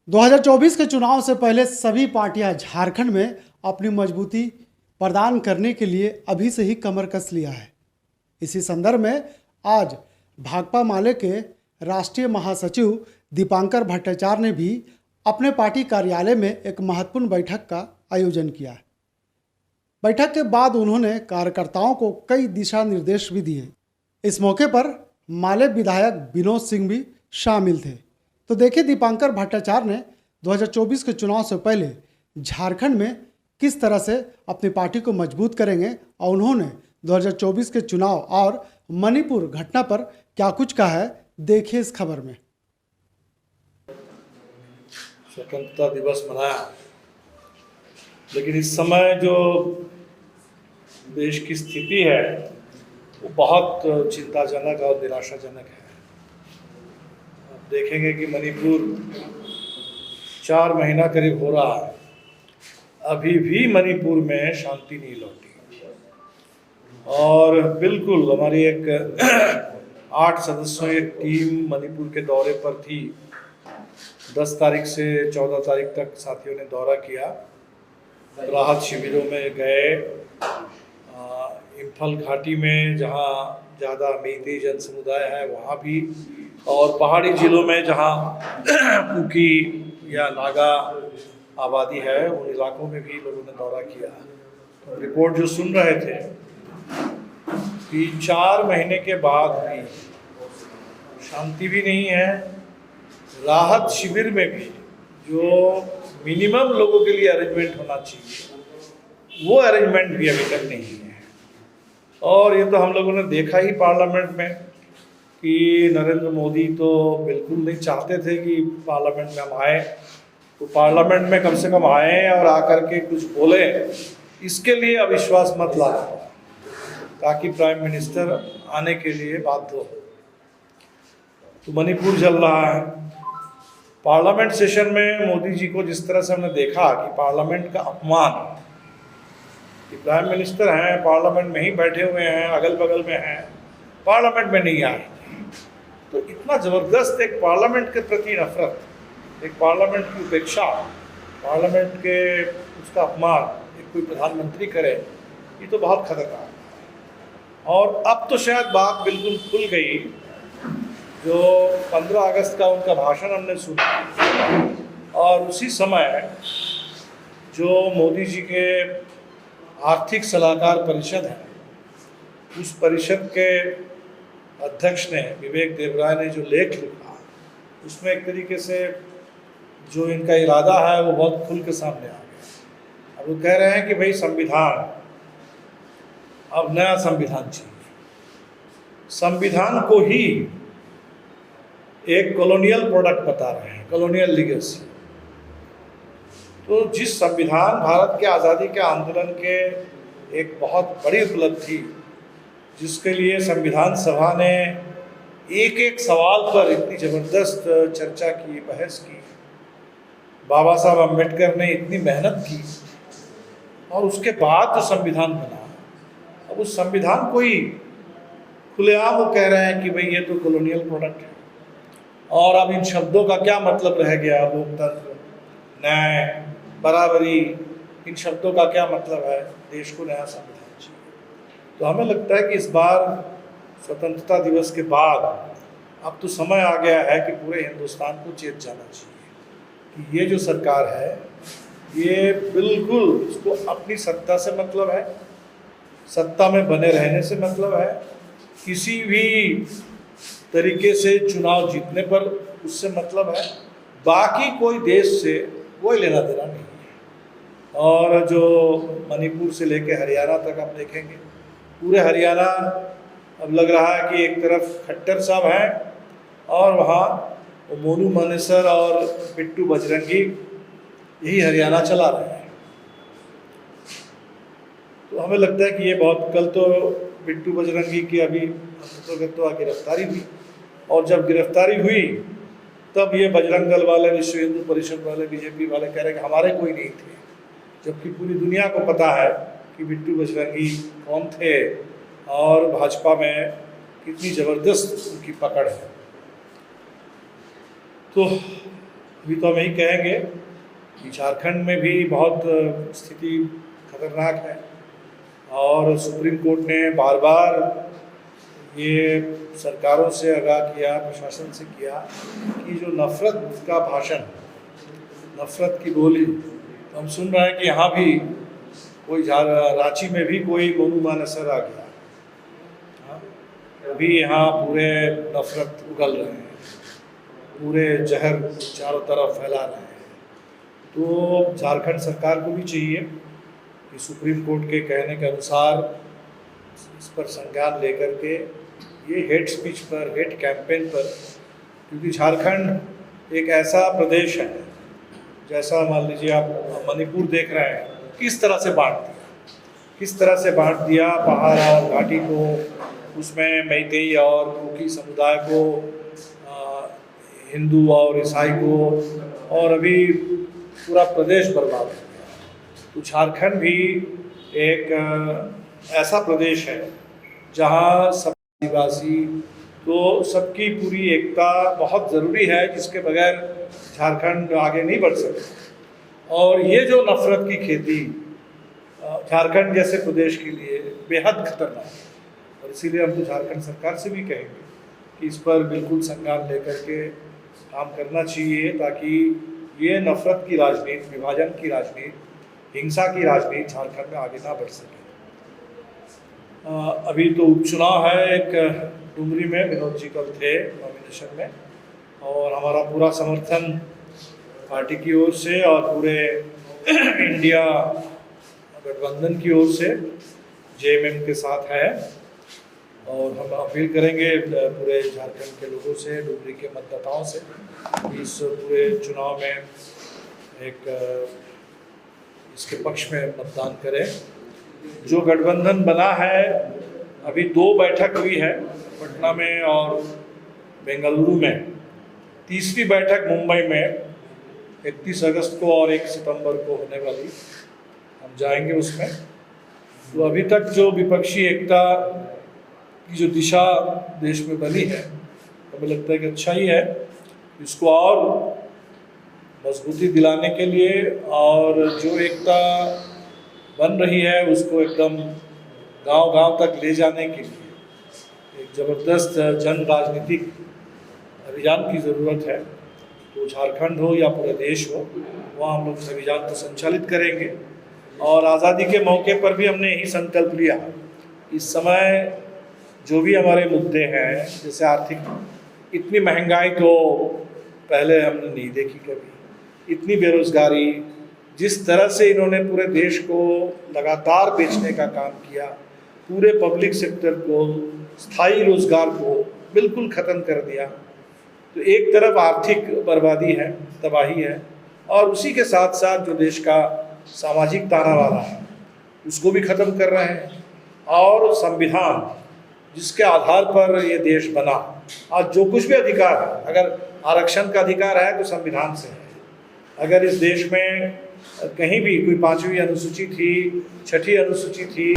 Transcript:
2024 के चुनाव से पहले सभी पार्टियां झारखंड में अपनी मजबूती प्रदान करने के लिए अभी से ही कमर कस लिया है। इसी संदर्भ में आज भाकपा माले के राष्ट्रीय महासचिव दीपांकर भट्टाचार्य ने भी अपने पार्टी कार्यालय में एक महत्वपूर्ण बैठक का आयोजन किया है। बैठक के बाद उन्होंने कार्यकर्ताओं को कई दिशा निर्देश भी दिए। इस मौके पर माले विधायक विनोद सिंह भी शामिल थे। तो देखिए दीपांकर भट्टाचार्य ने 2024 के चुनाव से पहले झारखंड में किस तरह से अपनी पार्टी को मजबूत करेंगे और उन्होंने 2024 के चुनाव और मणिपुर घटना पर क्या कुछ कहा है, देखिए इस खबर में। स्वतंत्रता दिवस मनाया, लेकिन इस समय जो देश की स्थिति है वो बहुत चिंताजनक और निराशाजनक है। आप देखेंगे कि मणिपुर 4 महीना करीब हो रहा है, अभी भी मणिपुर में शांति नहीं लौटी। और बिल्कुल हमारी एक 8 सदस्यों की टीम मणिपुर के दौरे पर थी। 10 तारीख से 14 तारीख तक साथियों ने दौरा किया, राहत शिविरों में गए, इम्फल घाटी में जहाँ ज़्यादा मेइतेई जन समुदाय है वहाँ भी, और पहाड़ी जिलों में जहाँ कुकी या नागा आबादी है उन इलाकों में भी लोगों ने दौरा किया। तो रिपोर्ट जो सुन रहे थे कि 4 महीने के बाद भी शांति भी नहीं है, राहत शिविर में भी जो मिनिमम लोगों के लिए अरेंजमेंट होना चाहिए वो अरेंजमेंट भी अभी तक नहीं है। और ये तो हम लोगों ने देखा ही पार्लियामेंट में कि नरेंद्र मोदी तो बिल्कुल नहीं चाहते थे कि पार्लियामेंट में हम आए, तो पार्लियामेंट में कम से कम आए और आकर के कुछ बोले। इसके लिए अविश्वास मत लाना ताकि प्राइम मिनिस्टर आने के लिए बाध्य हो। तो मणिपुर चल रहा है। पार्लियामेंट सेशन में मोदी जी को जिस तरह से हमने देखा कि पार्लियामेंट का अपमान, कि प्राइम मिनिस्टर हैं, पार्लियामेंट में ही बैठे हुए हैं, अगल बगल में हैं, पार्लियामेंट में नहीं आए, तो इतना ज़बरदस्त एक पार्लियामेंट के प्रति नफरत, एक पार्लियामेंट की उपेक्षा, पार्लियामेंट के उसका अपमान एक कोई प्रधानमंत्री करे, ये तो बहुत खतरनाक है। और अब तो शायद बात बिल्कुल खुल गई। जो 15 अगस्त का उनका भाषण हमने सुना, और उसी समय जो मोदी जी के आर्थिक सलाहकार परिषद है, उस परिषद के अध्यक्ष ने, विवेक देवराय ने जो लेख लिखा, उसमें एक तरीके से जो इनका इरादा है वो बहुत खुल के सामने आ गया। अब वो कह रहे हैं कि भाई संविधान, अब नया संविधान चाहिए। संविधान को ही एक कॉलोनियल प्रोडक्ट बता रहे हैं, कॉलोनियल लीगेसी। तो जिस संविधान भारत के आज़ादी के आंदोलन के एक बहुत बड़ी उपलब्धि, जिसके लिए संविधान सभा ने एक एक सवाल पर इतनी ज़बरदस्त चर्चा की, बहस की, बाबा साहब अम्बेडकर ने इतनी मेहनत की, और उसके बाद जो संविधान बना, अब उस संविधान को ही खुलेआम वो कह रहे हैं कि भाई ये तो कॉलोनियल प्रोडक्ट है। और अब इन शब्दों का क्या मतलब रह गया? लोकतंत्र, न्याय, बराबरी, इन शब्दों का क्या मतलब है? देश को नया संविधान चाहिए। तो हमें लगता है कि इस बार स्वतंत्रता दिवस के बाद अब तो समय आ गया है कि पूरे हिंदुस्तान को चेत जाना चाहिए कि ये जो सरकार है ये बिल्कुल, उसको अपनी सत्ता से मतलब है, सत्ता में बने रहने से मतलब है, किसी भी तरीके से चुनाव जीतने पर उससे मतलब है, बाकी कोई देश से कोई लेना देना नहीं है। और जो मणिपुर से लेके हरियाणा तक आप देखेंगे, पूरे हरियाणा अब लग रहा है कि एक तरफ खट्टर साहब हैं और वहाँ वो मोनू मानेसर और बिट्टू बजरंगी यही हरियाणा चला रहे हैं। तो हमें लगता है कि ये बहुत, कल तो बिट्टू बजरंगी की अभी गिरफ्तारी हुई, और जब गिरफ्तारी हुई तब ये बजरंग दल वाले, विश्व हिंदू परिषद वाले, बीजेपी वाले कह रहे हैं कि हमारे कोई नहीं थे, जबकि पूरी दुनिया को पता है कि बिट्टू बजरंगी कौन थे और भाजपा में कितनी ज़बरदस्त उनकी पकड़ है। तो अभी तो हम यही कहेंगे कि झारखंड में भी बहुत स्थिति खतरनाक है और सुप्रीम कोर्ट ने बार बार ये सरकारों से आगाह किया, प्रशासन से किया कि जो नफ़रत का भाषण, नफ़रत की बोली, हम सुन रहे हैं कि यहाँ भी कोई रांची में भी कोई मोनूमान असर आ गया, अभी यहाँ पूरे नफ़रत उगल रहे हैं, पूरे जहर चारों तरफ फैला रहे हैं। तो झारखंड सरकार को भी चाहिए कि सुप्रीम कोर्ट के कहने के अनुसार इस पर संज्ञान लेकर के ये हेट स्पीच पर, हेट कैंपेन पर, क्योंकि झारखंड एक ऐसा प्रदेश है, जैसा मान लीजिए आप मणिपुर देख रहे हैं, किस तरह से बांट दिया पहाड़ और घाटी को, उसमें मैतेई और कुकी समुदाय को, हिंदू और ईसाई को, और अभी पूरा प्रदेश बर्बाद हो गया। तो झारखंड भी एक ऐसा प्रदेश है जहाँ सब आदिवासी, तो सबकी पूरी एकता बहुत ज़रूरी है, जिसके बगैर झारखंड आगे नहीं बढ़ सकता। और ये जो नफ़रत की खेती झारखंड जैसे प्रदेश के लिए बेहद खतरनाक है, और इसीलिए हम तो झारखंड सरकार से भी कहेंगे कि इस पर बिल्कुल संज्ञान लेकर के काम करना चाहिए, ताकि ये नफ़रत की राजनीति, विभाजन की राजनीति, हिंसा की राजनीति झारखंड में आगे ना बढ़ सके। अभी तो उपचुनाव है, एक डुमरी में विनोद जी कल थे नॉमिनेशन में, और हमारा पूरा समर्थन पार्टी की ओर से और पूरे इंडिया गठबंधन की ओर से जेएमएम के साथ है। और हम अपील करेंगे पूरे झारखंड के लोगों से, डुमरी के मतदाताओं से, इस पूरे चुनाव में एक इसके पक्ष में मतदान करें। जो गठबंधन बना है, अभी 2 बैठक हुई है, पटना में और बेंगलुरु में, तीसरी बैठक मुंबई में 31 अगस्त को और 1 सितंबर को होने वाली, हम जाएंगे उसमें। तो अभी तक जो विपक्षी एकता की जो दिशा देश में बनी है, हमें लगता है कि अच्छा ही है। इसको और मजबूती दिलाने के लिए और जो एकता बन रही है उसको एकदम गांव-गांव तक ले जाने के लिए एक ज़बरदस्त जन राजनीतिक अभियान की ज़रूरत है। तो झारखंड हो या पूरा देश हो, वहाँ हम लोग इस अभियान को संचालित करेंगे। और आज़ादी के मौके पर भी हमने यही संकल्प लिया, इस समय जो भी हमारे मुद्दे हैं, जैसे आर्थिक, इतनी महंगाई तो पहले हमने नहीं देखी कभी, इतनी बेरोज़गारी, जिस तरह से इन्होंने पूरे देश को लगातार बेचने का काम किया, पूरे पब्लिक सेक्टर को, स्थायी रोज़गार को बिल्कुल ख़त्म कर दिया। तो एक तरफ आर्थिक बर्बादी है, तबाही है, और उसी के साथ साथ जो देश का सामाजिक तानाबाना है उसको भी ख़त्म कर रहे हैं। और संविधान जिसके आधार पर ये देश बना, आज जो कुछ भी अधिकार है, अगर आरक्षण का अधिकार है तो संविधान से है। अगर इस देश में कहीं भी कोई 5वीं अनुसूची थी, 6ठी अनुसूची थी,